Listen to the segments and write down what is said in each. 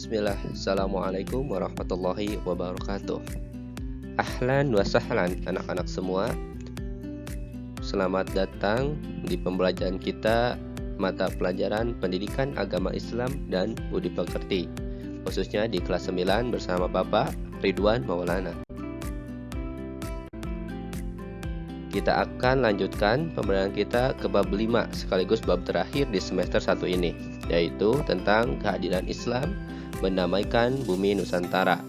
Bismillah, Assalamualaikum warahmatullahi wabarakatuh. Ahlan wa sahlan anak-anak semua. Selamat datang di pembelajaran kita mata pelajaran Pendidikan Agama Islam dan Budi Pekerti, khususnya di kelas 9 bersama Bapak Ridwan Maulana. Kita akan lanjutkan pembelajaran kita ke bab 5 sekaligus bab terakhir di semester 1 ini, yaitu tentang kehadiran Islam mendamaikan bumi Nusantara.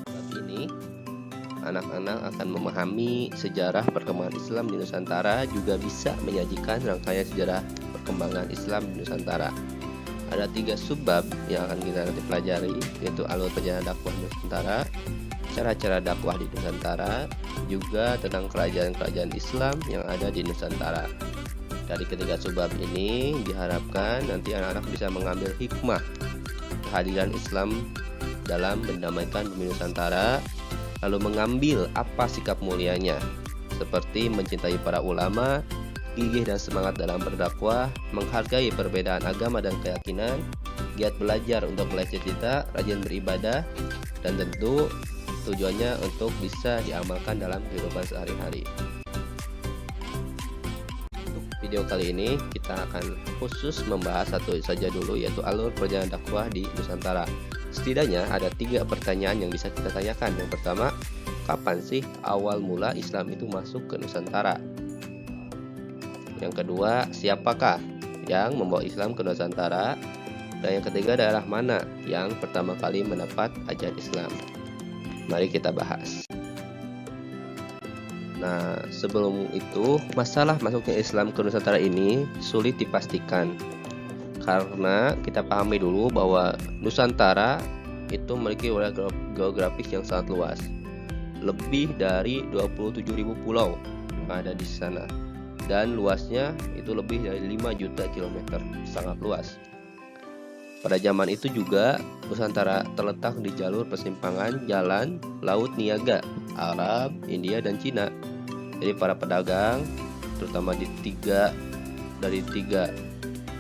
Bab ini anak-anak akan memahami sejarah perkembangan Islam di Nusantara, juga bisa menyajikan rangkaian sejarah perkembangan Islam di Nusantara. Ada 3 subbab yang akan kita nanti pelajari, yaitu alur perjalanan dakwah Nusantara, cara-cara dakwah di Nusantara, juga tentang kerajaan-kerajaan Islam yang ada di Nusantara. Dari ketiga subbab ini diharapkan nanti anak-anak bisa mengambil hikmah kehadiran Islam dalam mendamaikan bumi Nusantara, lalu mengambil apa sikap mulianya, seperti mencintai para ulama, gigih dan semangat dalam berdakwah, menghargai perbedaan agama dan keyakinan, giat belajar untuk meraih cita-cita, rajin beribadah, dan tentu tujuannya untuk bisa diamalkan dalam kehidupan sehari-hari. Video kali ini kita akan khusus membahas satu saja dulu, yaitu alur perjalanan dakwah di Nusantara. Setidaknya ada 3 pertanyaan yang bisa kita tanyakan. Yang pertama, kapan sih awal mula Islam itu masuk ke Nusantara? Yang kedua, siapakah yang membawa Islam ke Nusantara? Dan yang ketiga, daerah mana yang pertama kali mendapat ajaran Islam? Mari kita bahas. Nah, sebelum itu, masalah masuknya Islam ke Nusantara ini sulit dipastikan, karena kita pahami dulu bahwa Nusantara itu memiliki wilayah geografis yang sangat luas, lebih dari 27.000 pulau yang ada di sana, dan luasnya itu lebih dari 5 juta kilometer, sangat luas. Pada zaman itu juga Nusantara terletak di jalur persimpangan jalan Laut Niaga, Arab, India, dan Cina. Jadi para pedagang, terutama dari tiga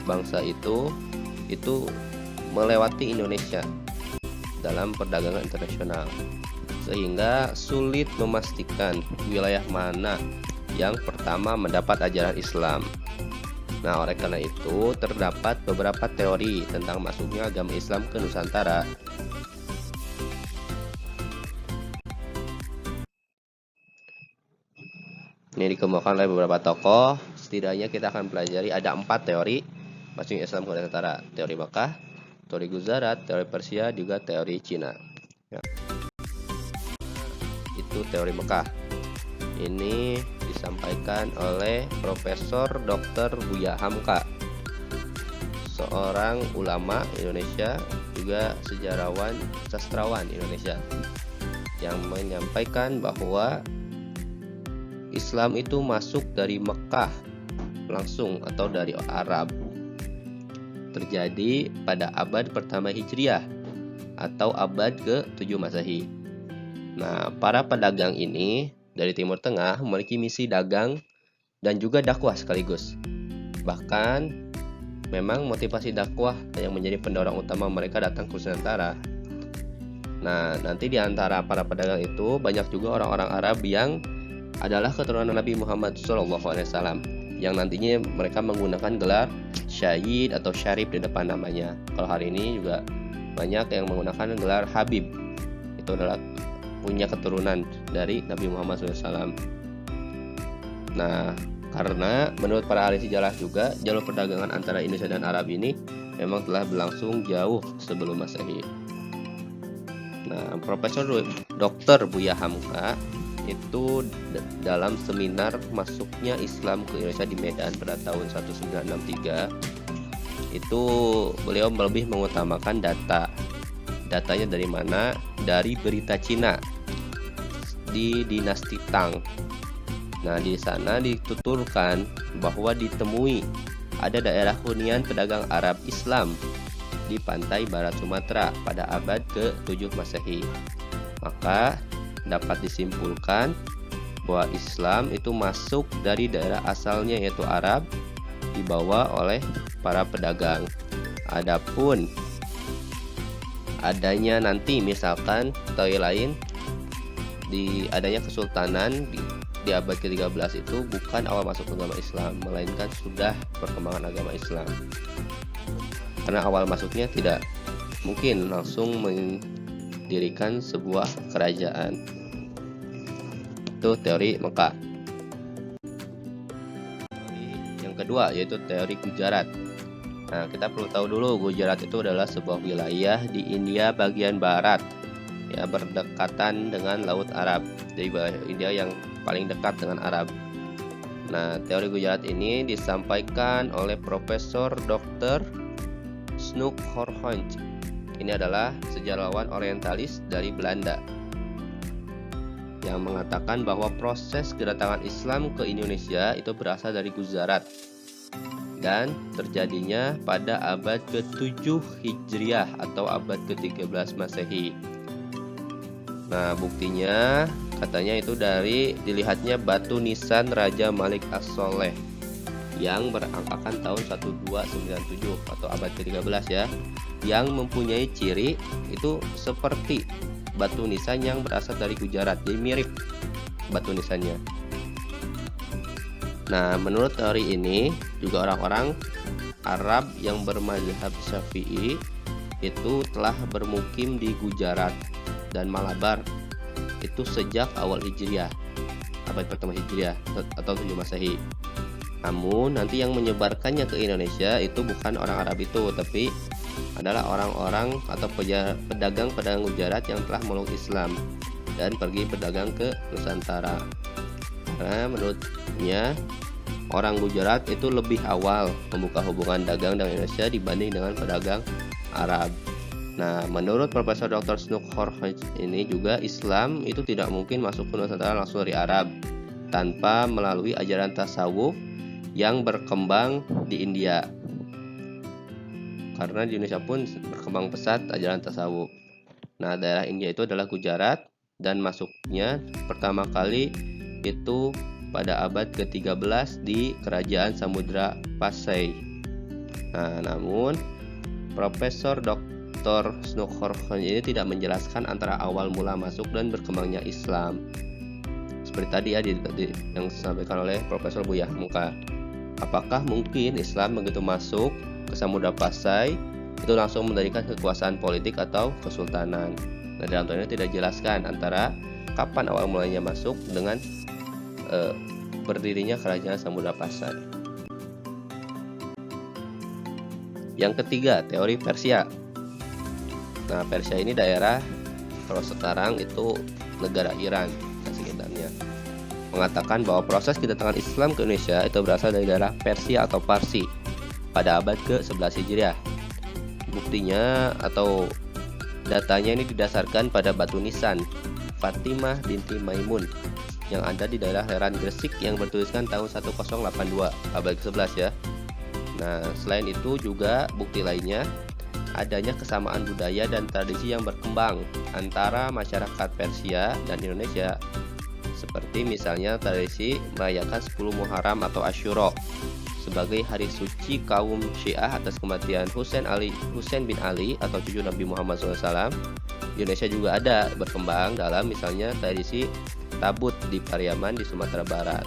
bangsa itu melewati Indonesia dalam perdagangan internasional, sehingga sulit memastikan wilayah mana yang pertama mendapat ajaran Islam. Nah, oleh karena itu terdapat beberapa teori tentang masuknya agama Islam ke Nusantara. Ini dikemukakan oleh beberapa tokoh. Setidaknya kita akan pelajari ada 4 teori masuknya Islam ke Nusantara: teori Mekah, teori Guzarat, teori Persia, juga teori Cina. Ya. Itu teori Mekah. Ini disampaikan oleh Profesor Dr. Buya Hamka, seorang ulama Indonesia, juga sejarawan, sastrawan Indonesia, yang menyampaikan bahwa Islam itu masuk dari Mekah langsung atau dari Arab, terjadi pada abad pertama Hijriah atau abad ke-7 Masehi. Nah, para pedagang ini dari Timur Tengah memiliki misi dagang dan juga dakwah sekaligus. Bahkan memang motivasi dakwah yang menjadi pendorong utama mereka datang ke Nusantara. Nah, nanti di antara para pedagang itu banyak juga orang-orang Arab yang adalah keturunan Nabi Muhammad SAW, yang nantinya mereka menggunakan gelar Syahid atau Syarif di depan namanya. Kalau hari ini juga banyak yang menggunakan gelar Habib, itu adalah punya keturunan dari Nabi Muhammad SAW. Nah, karena menurut para ahli sejarah juga jalur perdagangan antara Indonesia dan Arab ini memang telah berlangsung jauh sebelum Masehi. Nah, Profesor Dr. Buya Hamka itu dalam seminar masuknya Islam ke Indonesia di Medan pada tahun 1963 itu beliau lebih mengutamakan datanya dari mana? Dari berita Cina di dinasti Tang. Nah, di sana dituturkan bahwa ditemui ada daerah hunian pedagang Arab Islam di pantai barat Sumatera pada abad ke-7 Masehi. Maka dapat disimpulkan bahwa Islam itu masuk dari daerah asalnya, yaitu Arab, dibawa oleh para pedagang Adapun adanya nanti misalkan teori lain di adanya kesultanan di abad ke-13 itu bukan awal masuk agama Islam, melainkan sudah perkembangan agama Islam. Karena awal masuknya tidak mungkin langsung mendirikan sebuah kerajaan. Itu teori Mekah. Teori yang kedua yaitu teori Gujarat. Nah, kita perlu tahu dulu Gujarat itu adalah sebuah wilayah di India bagian barat, ya, berdekatan dengan Laut Arab. Jadi India yang paling dekat dengan Arab. Nah, teori Gujarat ini disampaikan oleh Profesor Dr. Snoek Horhonch. Ini adalah sejarawan orientalis dari Belanda yang mengatakan bahwa proses kedatangan Islam ke Indonesia itu berasal dari Gujarat dan terjadinya pada abad ke-7 Hijriah atau abad ke-13 Masehi. Nah, buktinya katanya itu dari dilihatnya batu nisan Raja Malik As-Soleh yang berangkakan tahun 1297 atau abad ke-13 ya, yang mempunyai ciri itu seperti batu nisan yang berasal dari Gujarat, jadi mirip batu nisannya. Nah, menurut teori ini juga orang-orang Arab yang bermadzhab Syafi'i itu telah bermukim di Gujarat dan Malabar itu sejak awal Hijriah, abad pertama Hijriah atau 7 Masehi. Namun nanti yang menyebarkannya ke Indonesia itu bukan orang Arab itu, tapi adalah orang-orang atau pedagang-pedagang Gujarat yang telah meluk Islam dan pergi berdagang ke Nusantara. Karena menurutnya orang Gujarat itu lebih awal membuka hubungan dagang dengan Indonesia dibanding dengan pedagang Arab. Nah, menurut Profesor Dr. Snoek Horhonch ini juga Islam itu tidak mungkin masuk ke Nusantara langsung dari Arab tanpa melalui ajaran tasawuf yang berkembang di India. Karena di Indonesia pun berkembang pesat ajaran tasawuf. Nah, daerah India itu adalah Gujarat dan masuknya pertama kali itu pada abad ke-13 di Kerajaan Samudra Pasai. Nah, namun Profesor Dr. Snoek Horhonch ini tidak menjelaskan antara awal mula masuk dan berkembangnya Islam. Seperti tadi ya yang disampaikan oleh Profesor Buya Hamka. Apakah mungkin Islam begitu masuk ke Samudra Pasai itu langsung mendirikan kekuasaan politik atau kesultanan? Nah, dalam teori ini tidak dijelaskan antara kapan awal mulanya masuk dengan berdirinya Kerajaan Samudra Pasai. Yang ketiga, teori Persia. Nah, Persia ini daerah, kalau sekarang itu negara Iran dan sekitarnya. Mengatakan bahwa proses kedatangan Islam ke Indonesia itu berasal dari daerah Persia atau Parsi pada abad ke-11 Hijriah. Buktinya atau datanya ini didasarkan pada batu nisan Fatimah binti Maimun yang ada di daerah Leran Gresik yang bertuliskan tahun 1082 abad ke-11 ya. Nah, selain itu juga bukti lainnya adanya kesamaan budaya dan tradisi yang berkembang antara masyarakat Persia dan Indonesia. Seperti misalnya tradisi merayakan 10 Muharram atau Asyura sebagai hari suci kaum Syiah atas kematian Husain bin Ali atau cucu Nabi Muhammad SAW. Di Indonesia juga ada berkembang dalam misalnya tradisi Tabut di Pariaman di Sumatera Barat.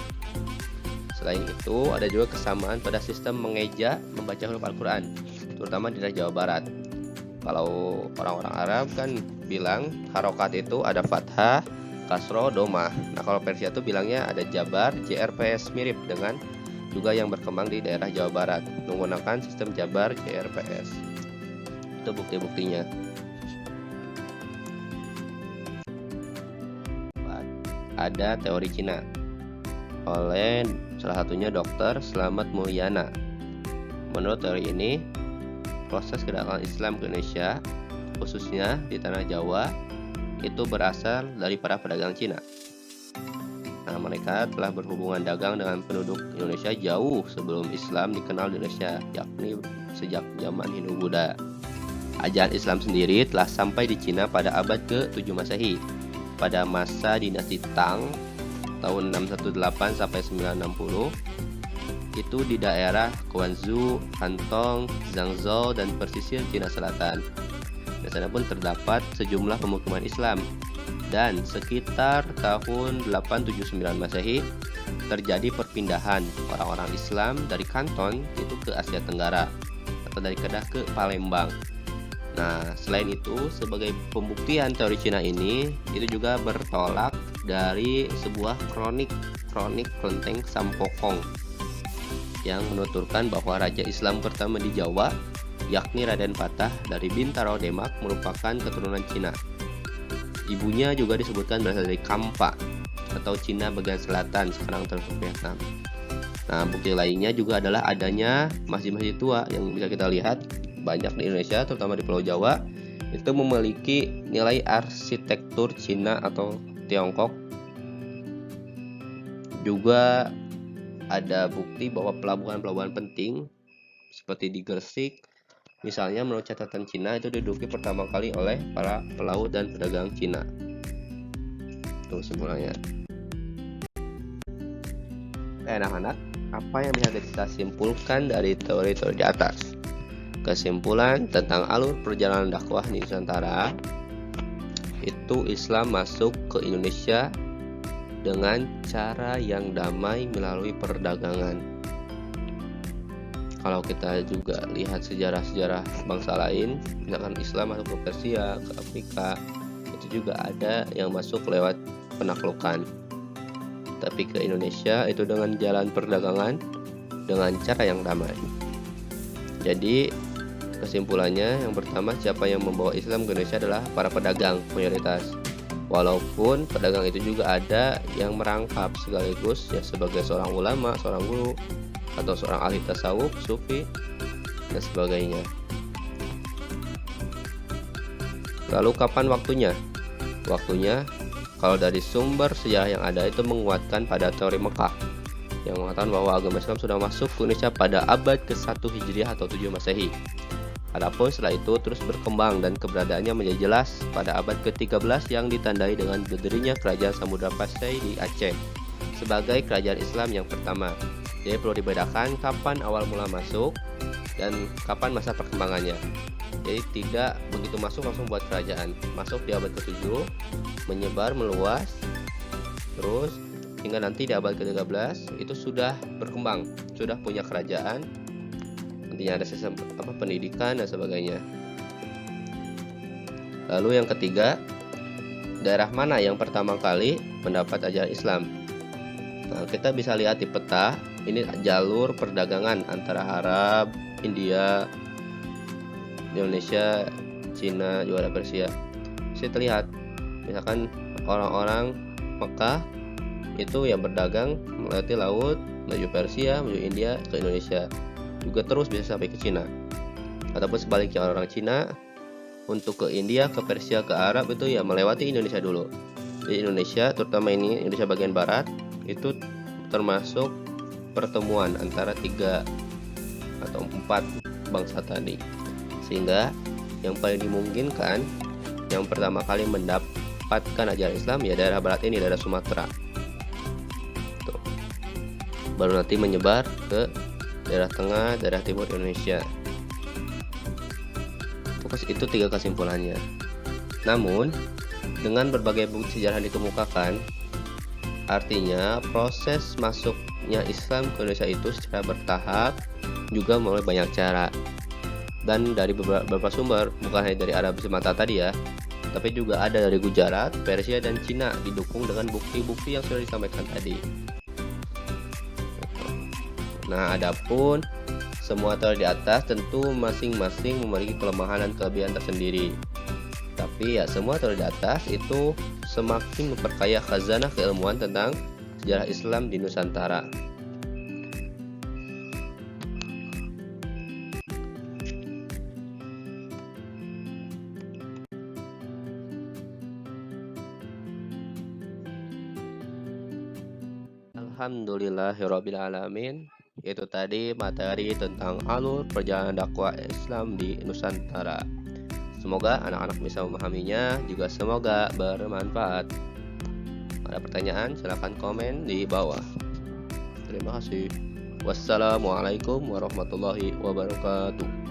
Selain itu, ada juga kesamaan pada sistem mengeja membaca huruf Al-Quran, terutama di daerah Jawa Barat. Kalau orang-orang Arab kan bilang harokat itu ada fathah, kasroh, domah. Nah, kalau Persia itu bilangnya ada jabar, JRPS, mirip dengan juga yang berkembang di daerah Jawa Barat menggunakan sistem jabar JRPS. Itu bukti-buktinya. Ada teori Cina oleh salah satunya Dr. Slamet Mulyana. Menurut teori ini, proses kedatangan Islam ke Indonesia, khususnya di tanah Jawa, itu berasal dari para pedagang Cina. Nah, mereka telah berhubungan dagang dengan penduduk Indonesia jauh sebelum Islam dikenal di Indonesia, yakni sejak zaman Hindu-Buddha. Ajaran Islam sendiri telah sampai di Cina pada abad ke-7 Masehi. Pada masa dinasti Tang tahun 618 sampai 960 itu di daerah Guangzhou, Kantong, Zhangzhou, dan pesisir Cina Selatan. Di sana pun terdapat sejumlah pemukiman Islam. Dan sekitar tahun 879 Masehi terjadi perpindahan orang-orang Islam dari Kanton itu ke Asia Tenggara atau dari Kedah ke Palembang. Nah, selain itu sebagai pembuktian teori Cina ini itu juga bertolak dari sebuah kronik Kelenteng Sampokong yang menuturkan bahwa raja Islam pertama di Jawa, yakni Raden Patah dari Bintaro Demak, merupakan keturunan Cina. Ibunya juga disebutkan berasal dari Kampa atau Cina bagian selatan, sekarang termasuk Vietnam. Nah, bukti lainnya juga adalah adanya masjid-masjid tua yang bisa kita lihat banyak di Indonesia, terutama di Pulau Jawa, itu memiliki nilai arsitektur Cina atau Tiongkok. Juga ada bukti bahwa pelabuhan-pelabuhan penting seperti di Gresik, misalnya menurut catatan Cina itu diduduki pertama kali oleh para pelaut dan pedagang Cina. Itu kesimpulannya. Anak-anak, apa yang bisa kita simpulkan dari teori-teori di atas? Kesimpulan tentang alur perjalanan dakwah di Nusantara itu Islam masuk ke Indonesia dengan cara yang damai melalui perdagangan. Kalau kita juga lihat sejarah-sejarah bangsa lain, misalkan Islam masuk ke Persia, ke Afrika, itu juga ada yang masuk lewat penaklukan. Tapi ke Indonesia itu dengan jalan perdagangan dengan cara yang damai. Jadi kesimpulannya yang pertama, siapa yang membawa Islam ke Indonesia adalah para pedagang mayoritas. Walaupun pedagang itu juga ada yang merangkap sekaligus ya sebagai seorang ulama, seorang guru, atau seorang ahli tasawuf, sufi, dan sebagainya. Lalu kapan waktunya? Waktunya kalau dari sumber sejarah yang ada itu menguatkan pada teori Mekah yang mengatakan bahwa agama Islam sudah masuk ke Indonesia pada abad ke-1 Hijriah atau 7 Masehi. Adapun setelah itu terus berkembang dan keberadaannya menjadi jelas pada abad ke-13 yang ditandai dengan berdirinya Kerajaan Samudra Pasai di Aceh sebagai kerajaan Islam yang pertama. Jadi perlu dibedakan kapan awal mula masuk dan kapan masa perkembangannya. Jadi tidak begitu masuk langsung buat kerajaan. Masuk di abad ke-7, menyebar meluas, terus hingga nanti di abad ke-13 itu sudah berkembang, sudah punya kerajaan, nantinya ada sistem pendidikan dan sebagainya. Lalu yang ketiga, daerah mana yang pertama kali mendapat ajaran Islam? Nah, kita bisa lihat di peta, ini jalur perdagangan antara Arab, India, Indonesia, Cina, juga ada Persia. Bisa terlihat, misalkan orang-orang Mekah itu yang berdagang melewati laut menuju Persia, menuju India, ke Indonesia, juga terus bisa sampai ke Cina. Ataupun sebaliknya, orang-orang Cina untuk ke India, ke Persia, ke Arab itu ya melewati Indonesia dulu. Di Indonesia, terutama ini Indonesia bagian barat, itu termasuk pertemuan antara 3 atau 4 bangsa tadi. Sehingga yang paling dimungkinkan yang pertama kali mendapatkan ajaran Islam ya daerah barat ini, daerah Sumatera. Tuh. Baru nanti menyebar ke daerah tengah, daerah timur Indonesia. Itu 3 kesimpulannya. Namun dengan berbagai bukti sejarah dikemukakan, artinya proses masuknya Islam ke Indonesia itu secara bertahap juga melalui banyak cara. Dan dari beberapa sumber, bukan hanya dari Arab semata tadi ya, tapi juga ada dari Gujarat, Persia, dan Cina, didukung dengan bukti-bukti yang sudah disampaikan tadi. Nah, adapun semua teori di atas tentu masing-masing memiliki kelemahan dan kelebihan tersendiri. Tapi ya semua teori di atas itu semakin memperkaya khazanah keilmuan tentang sejarah Islam di Nusantara. Alhamdulillahirrabbilalamin. Itu tadi materi tentang alur perjalanan dakwah Islam di Nusantara. Semoga anak-anak bisa memahaminya, juga semoga bermanfaat. Ada pertanyaan? Silahkan komen di bawah. Terima kasih. Wassalamualaikum warahmatullahi wabarakatuh.